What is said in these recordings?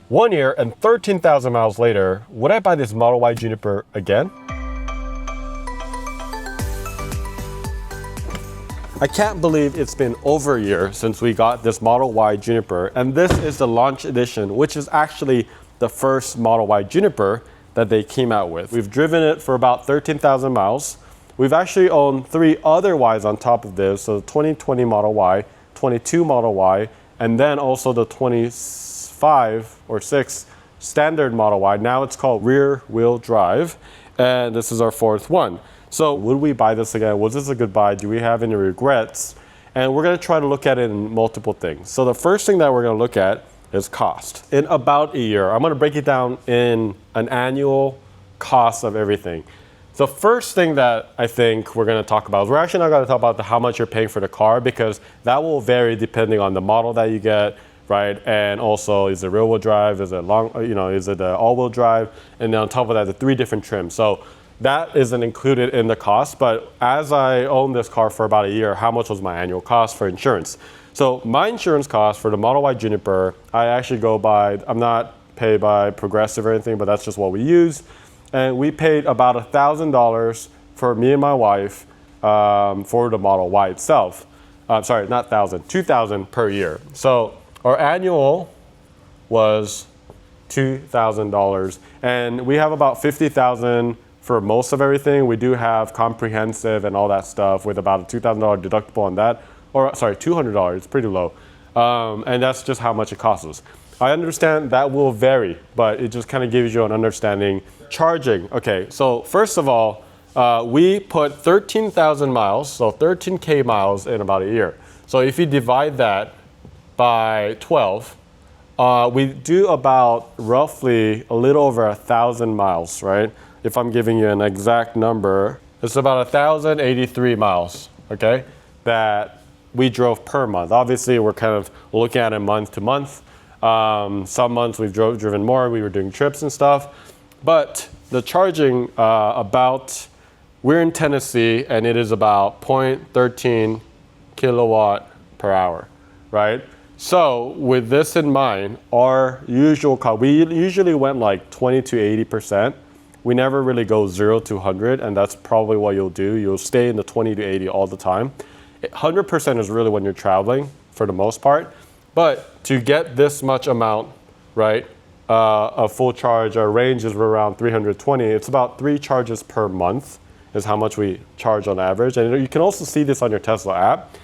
1 year and 13,000 miles later, would I buy this Model Y Juniper again? I can't believe it's been over a year since we got this Model Y Juniper, and this is the launch edition, which is actually the first Model Y Juniper that they came out with. We've driven it for about 13,000 miles. We've actually owned 3 other Ys on top of this, so the 2020 Model Y, 22 Model Y, and then also the 25 or 6 standard Model Y. Now it's called rear wheel drive, and this is our 4th one. So would we buy this again? Was this a good buy? Do we have any regrets? And we're gonna try to look at it in multiple things. So the first thing that we're gonna look at is cost. In about a year, I'm gonna break it down in an annual cost of everything. The first thing that I think we're gonna talk about is we're actually not gonna talk about how much you're paying for the car, because that will vary depending on the model that you get, right? And also, is it rear wheel drive? Is it is it all-wheel drive? And then on top of that, the 3 different trims. So that isn't included in the cost, but as I owned this car for about a year, how much was my annual cost for insurance? So my insurance cost for the Model Y Juniper, I actually go by, I'm not paid by Progressive or anything, but that's just what we use. And we paid about $1,000 for me and my wife for the Model Y itself. Sorry, not 1,000, 2,000 per year. So our annual was $2,000, and we have about $50,000 for most of everything. We do have comprehensive and all that stuff with about a $2,000 deductible on that, or sorry, $200, it's pretty low. And that's just how much it costs us. I understand that will vary, but it just kind of gives you an understanding. Charging, okay, so first of all, we put 13,000 miles, so 13K miles in about a year. So if you divide that by 12, we do about roughly a little over 1,000 miles, right? If I'm giving you an exact number, it's about 1,083 miles, okay, that we drove per month. Obviously, we're kind of looking at it month to month. Some months we've driven more, we were doing trips and stuff. But the charging, we're in Tennessee, and it is about 0.13 kilowatt per hour, right? So with this in mind, our usual cost, we usually went like 20 to 80%. We never really go 0 to 100, and that's probably what you'll do. You'll stay in the 20 to 80 all the time. 100% is really when you're traveling for the most part. But to get this much amount, right, a full charge, our range is around 320. It's about 3 charges per month is how much we charge on average. And you can also see this on your Tesla app,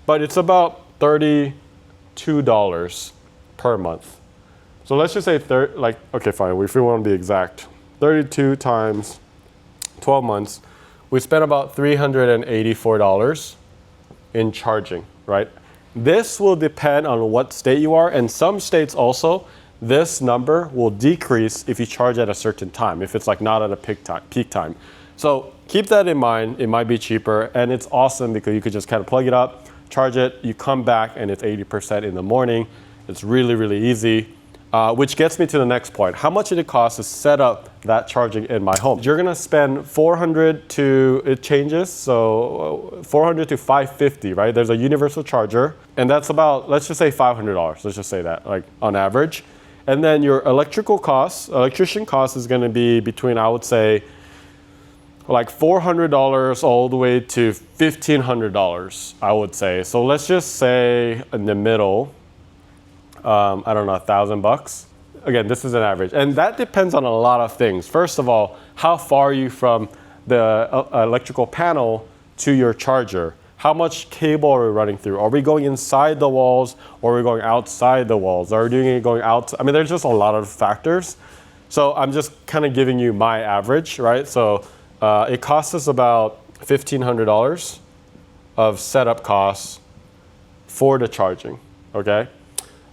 but it's about $32 per month. So let's just say, okay, fine, if we want to be exact, 32 times 12 months, we spent about $384 in charging, right? This will depend on what state you are, and some states also, this number will decrease if you charge at a certain time, if it's like not at a peak time. So keep that in mind. It might be cheaper, and it's awesome because you could just kind of plug it up, charge it, you come back, and it's 80% in the morning. It's really, really easy. Which gets me to the next point. How much did it cost to set up that charging in my home? You're gonna spend $400 to, it changes, so $400 to $550, right? There's a universal charger, and that's about, let's just say $500. Let's just say that, like on average. And then your electrician cost is gonna be between, I would say, like $400 all the way to $1,500, I would say. So let's just say in the middle, I don't know, $1,000. Again, this is an average. And that depends on a lot of things. First of all, how far are you from the electrical panel to your charger? How much cable are we running through? Are we going inside the walls, or are we going outside the walls? Are we doing it going out? I mean, there's just a lot of factors. So I'm just kind of giving you my average, right? So it costs us about $1,500 of setup costs for the charging, okay?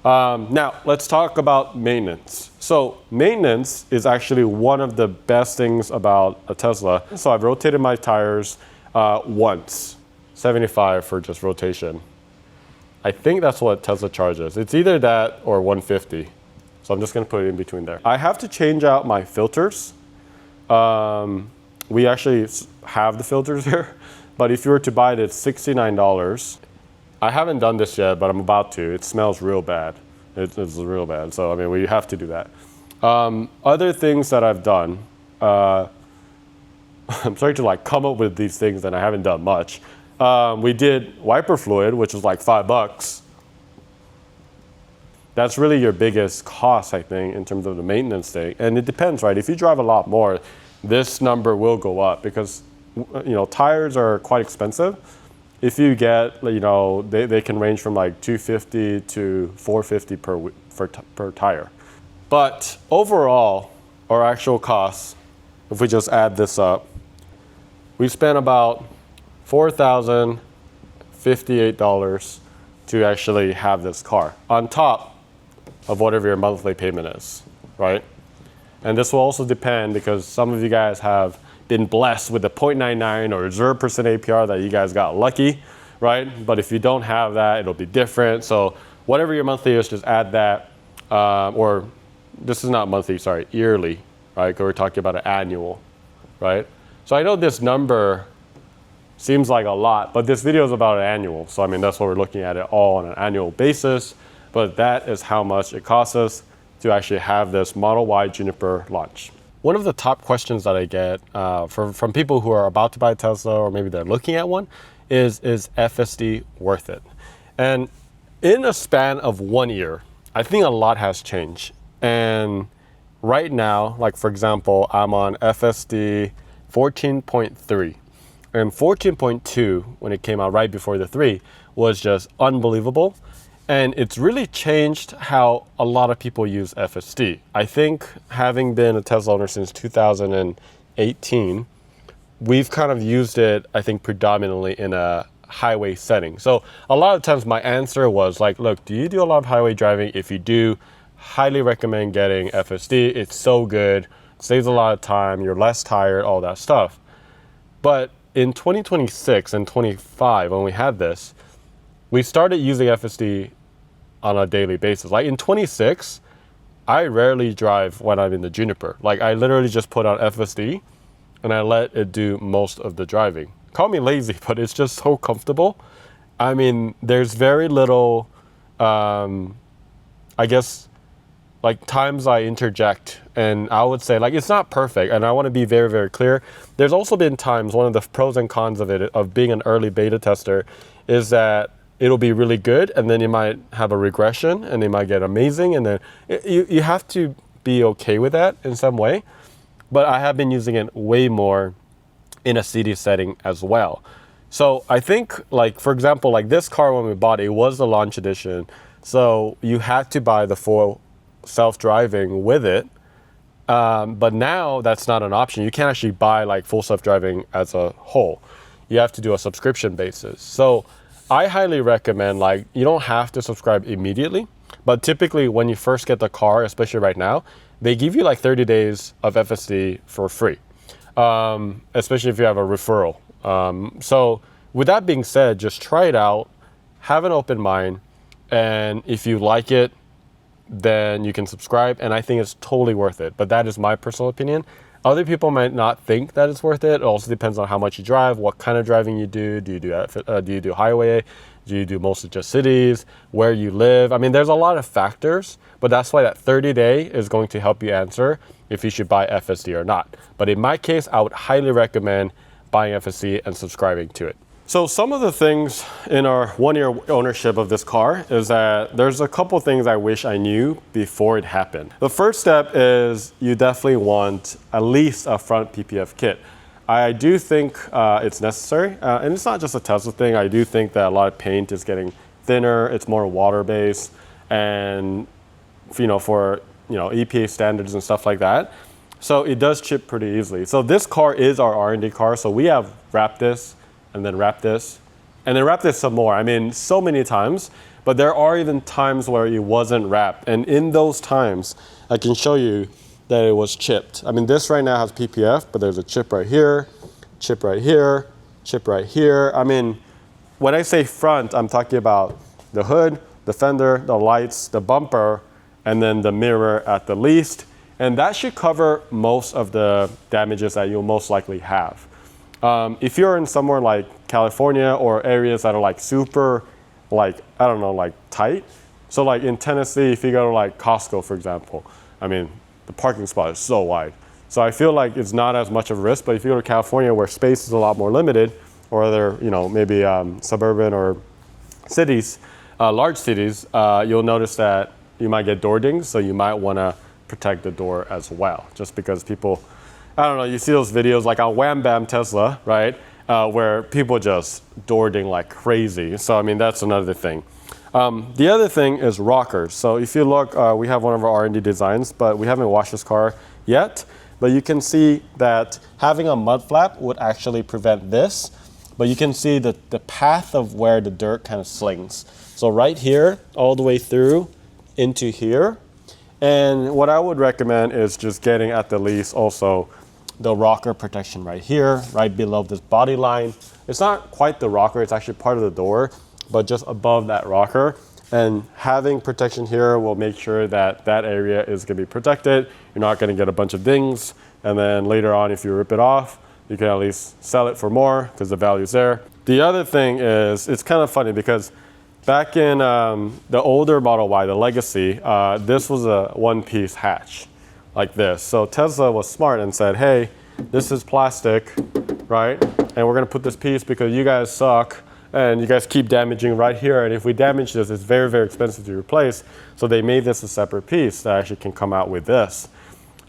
Now, let's talk about maintenance. So maintenance is actually one of the best things about a Tesla. So I've rotated my tires once, 75 for just rotation. I think that's what Tesla charges. It's either that or 150. So I'm just gonna put it in between there. I have to change out my filters. We actually have the filters here, but if you were to buy it, it's $69. I haven't done this yet, but I'm about to. It smells real bad. It's real bad. So, I mean, we have to do that. Other things that I've done, I'm starting to like come up with these things and I haven't done much. We did wiper fluid, which was like $5. That's really your biggest cost, I think, in terms of the maintenance thing. And it depends, right? If you drive a lot more, this number will go up because, tires are quite expensive. If you get, they can range from like $250 to $450 per tire. But overall, our actual costs, if we just add this up, we spent about $4,058 to actually have this car on top of whatever your monthly payment is, right? And this will also depend because some of you guys have been blessed with the 0.99 or 0% APR that you guys got lucky, right? But if you don't have that, it'll be different. So whatever your monthly is, just add that, or this is not monthly, sorry, yearly, right? Because we're talking about an annual, right? So I know this number seems like a lot, but this video is about an annual. So I mean, that's what we're looking at it all on an annual basis. But that is how much it costs us to actually have this Model Y Juniper launch. One of the top questions that I get from people who are about to buy a Tesla or maybe they're looking at one is FSD worth it? And in a span of 1 year, I think a lot has changed. And right now, like for example, I'm on FSD 14.3. And 14.2, when it came out right before the 3, was just unbelievable. And it's really changed how a lot of people use FSD. I think having been a Tesla owner since 2018, we've kind of used it, I think, predominantly in a highway setting. So a lot of times my answer was like, look, do you do a lot of highway driving? If you do, highly recommend getting FSD. It's so good, saves a lot of time, you're less tired, all that stuff. But in 2026 and 25, when we had this, we started using FSD on a daily basis. Like in 26, I rarely drive when I'm in the Juniper. Like I literally just put on FSD and I let it do most of the driving. Call me lazy, but it's just so comfortable. I mean, there's very little, I guess, like times I interject, and I would say like it's not perfect, and I want to be very, very clear. There's also been times, one of the pros and cons of it, of being an early beta tester, is that it'll be really good, and then you might have a regression, and they might get amazing, and then you have to be okay with that in some way. But I have been using it way more in a city setting as well. So I think, like for example, like this car when we bought it was the launch edition, so you had to buy the full self-driving with it. But now that's not an option. You can't actually buy like full self-driving as a whole. You have to do a subscription basis. So I highly recommend, like, you don't have to subscribe immediately, but typically when you first get the car, especially right now, they give you like 30 days of FSD for free, especially if you have a referral. So with that being said, just try it out, have an open mind, and if you like it, then you can subscribe, and I think it's totally worth it. But that is my personal opinion. Other people might not think that it's worth it. It also depends on how much you drive, what kind of driving you do. Do you do highway? Do you do mostly just cities? Where you live? I mean, there's a lot of factors, but that's why that 30-day is going to help you answer if you should buy FSD or not. But in my case, I would highly recommend buying FSD and subscribing to it. So some of the things in our 1 year ownership of this car is that there's a couple things I wish I knew before it happened. The first step is you definitely want at least a front PPF kit. I do think it's necessary, and it's not just a Tesla thing. I do think that a lot of paint is getting thinner, it's more water-based, and for EPA standards and stuff like that. So it does chip pretty easily. So this car is our R&D car, so we have wrapped this, and then wrap this, and then wrap this some more. I mean, so many times, but there are even times where it wasn't wrapped. And in those times, I can show you that it was chipped. I mean, this right now has PPF, but there's a chip right here, chip right here, chip right here. I mean, when I say front, I'm talking about the hood, the fender, the lights, the bumper, and then the mirror at the least. And that should cover most of the damages that you'll most likely have. If you're in somewhere like California or areas that are like super, like, I don't know, like tight, So like in Tennessee, if you go to like Costco, for example, I mean, the parking spot is so wide. So I feel like it's not as much of a risk, but if you go to California where space is a lot more limited, or other, maybe suburban or cities, large cities, you'll notice that you might get door dings, so you might want to protect the door as well, just because people, I don't know, you see those videos like on Wham Bam Tesla, right, where people just door ding like crazy. So I mean, that's another thing. The other thing is rockers. So if you look, we have one of our R&D designs, but we haven't washed this car yet. But you can see that having a mud flap would actually prevent this. But you can see the path of where the dirt kind of slings. So right here, all the way through into here. And what I would recommend is just getting at the least also the rocker protection right here, right below this body line. It's not quite the rocker, it's actually part of the door, but just above that rocker. And having protection here will make sure that that area is going to be protected. You're not going to get a bunch of dings. And then later on, if you rip it off, you can at least sell it for more because the value's there. The other thing is, it's kind of funny because back in the older Model Y, the Legacy, this was a one-piece hatch like this. So Tesla was smart and said, hey, this is plastic, right? And we're going to put this piece because you guys suck. And you guys keep damaging right here. And if we damage this, it's very, very expensive to replace. So they made this a separate piece that actually can come out with this.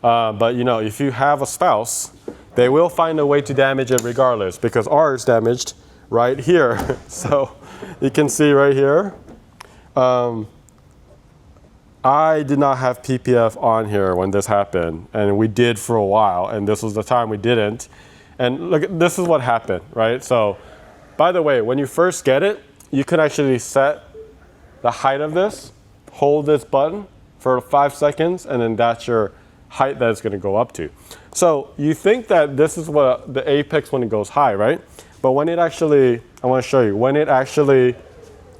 But if you have a spouse, they will find a way to damage it regardless, because ours damaged right here. So you can see right here. I did not have PPF on here when this happened. And we did for a while. And this was the time we didn't. And look, this is what happened, right? So, by the way, when you first get it, you can actually set the height of this, hold this button for 5 seconds, and then that's your height that it's going to go up to. So you think that this is what the apex when it goes high, right? But when it actually, I want to show you, when it actually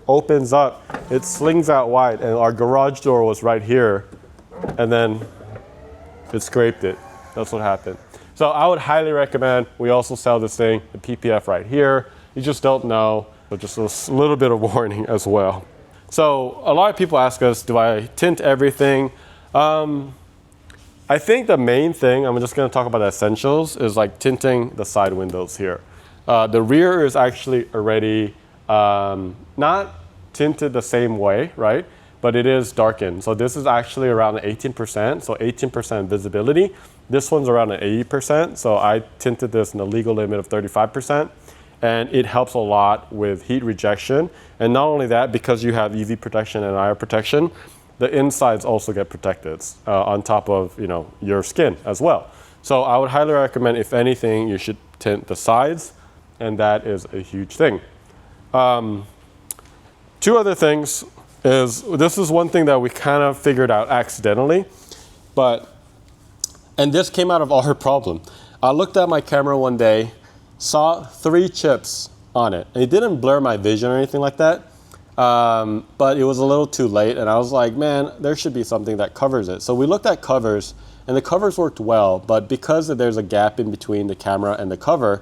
opens up, it slings out wide, and our garage door was right here, and then it scraped it. That's what happened. So I would highly recommend, we also sell this thing, the PPF right here. You just don't know, but just a little bit of warning as well. So a lot of people ask us, do I tint everything? I think the main thing, I'm just going to talk about the essentials, is like tinting the side windows here. The rear is actually already not tinted the same way, right? But it is darkened. So this is actually around 18%, so 18% visibility. This one's around 80%, so I tinted this in the legal limit of 35%. And it helps a lot with heat rejection. And not only that, because you have UV protection and IR protection, the insides also get protected on top of your skin as well. So I would highly recommend, if anything, you should tint the sides, and that is a huge thing. Two other things is, this is one thing that we kind of figured out accidentally, and this came out of our problem. I looked at my camera one day, saw 3 chips on it. And it didn't blur my vision or anything like that, but it was a little too late, and I was like, man, there should be something that covers it. So we looked at covers, and the covers worked well, but because there's a gap in between the camera and the cover,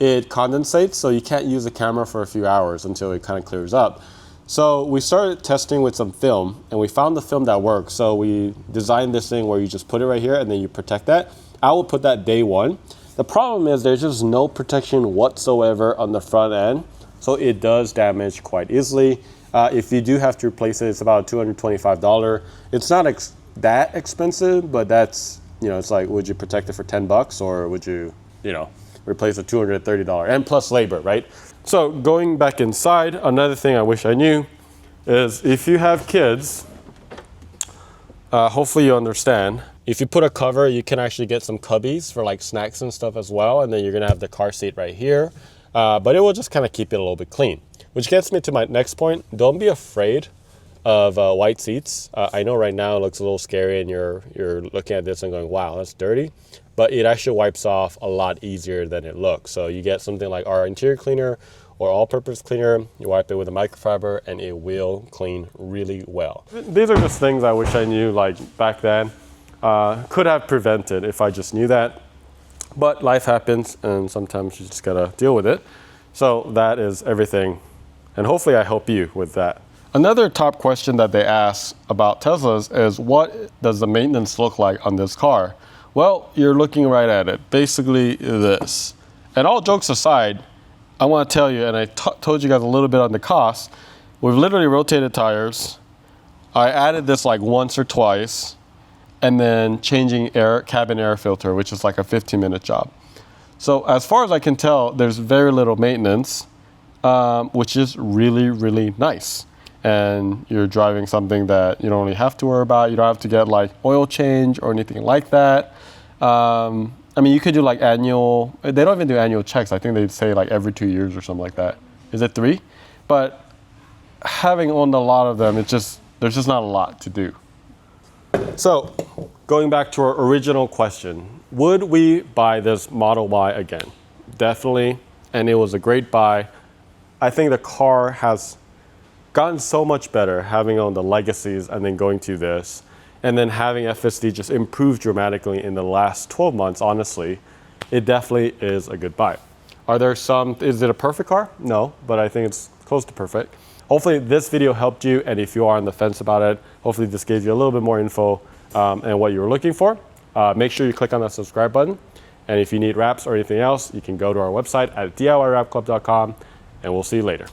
it condensates, so you can't use the camera for a few hours until it kind of clears up. So we started testing with some film, and we found the film that works. So we designed this thing where you just put it right here, and then you protect that. I will put that day one. The problem is there's just no protection whatsoever on the front end, so it does damage quite easily. If you do have to replace it, it's about $225. It's not that expensive, but that's, it's like, would you protect it for $10 or would you, replace a $230 and plus labor, right? So going back inside, another thing I wish I knew is if you have kids, hopefully you understand. If you put a cover, you can actually get some cubbies for like snacks and stuff as well. And then you're gonna have the car seat right here. But it will just kind of keep it a little bit clean. Which gets me to my next point. Don't be afraid of white seats. I know right now it looks a little scary and you're looking at this and going, wow, that's dirty. But it actually wipes off a lot easier than it looks. So you get something like our interior cleaner or all-purpose cleaner, you wipe it with a microfiber and it will clean really well. These are just things I wish I knew like back then. Could have prevented if I just knew that. But life happens and sometimes you just gotta deal with it. So that is everything. And hopefully I help you with that. Another top question that they ask about Teslas is, what does the maintenance look like on this car? Well, you're looking right at it. Basically this. And all jokes aside, I want to tell you, and I told you guys a little bit on the cost, we've literally rotated tires. I added this like once or twice, and then changing cabin air filter, which is like a 15-minute job. So as far as I can tell, there's very little maintenance, which is really, really nice. And you're driving something that you don't really have to worry about. You don't have to get like oil change or anything like that. I mean, you could do like annual, they don't even do annual checks. I think they'd say like every 2 years or something like that. Is it 3? But having owned a lot of them, there's just not a lot to do. So going back to our original question, would we buy this Model Y again? Definitely, and it was a great buy. I think the car has gotten so much better having owned the legacies and then going to this, and then having FSD just improve dramatically in the last 12 months, honestly. It definitely is a good buy. Is it a perfect car? No, but I think it's close to perfect. Hopefully this video helped you, and if you are on the fence about it, hopefully this gave you a little bit more info and what you were looking for. Make sure you click on that subscribe button, and if you need wraps or anything else, you can go to our website at DIYWrapClub.com, and we'll see you later.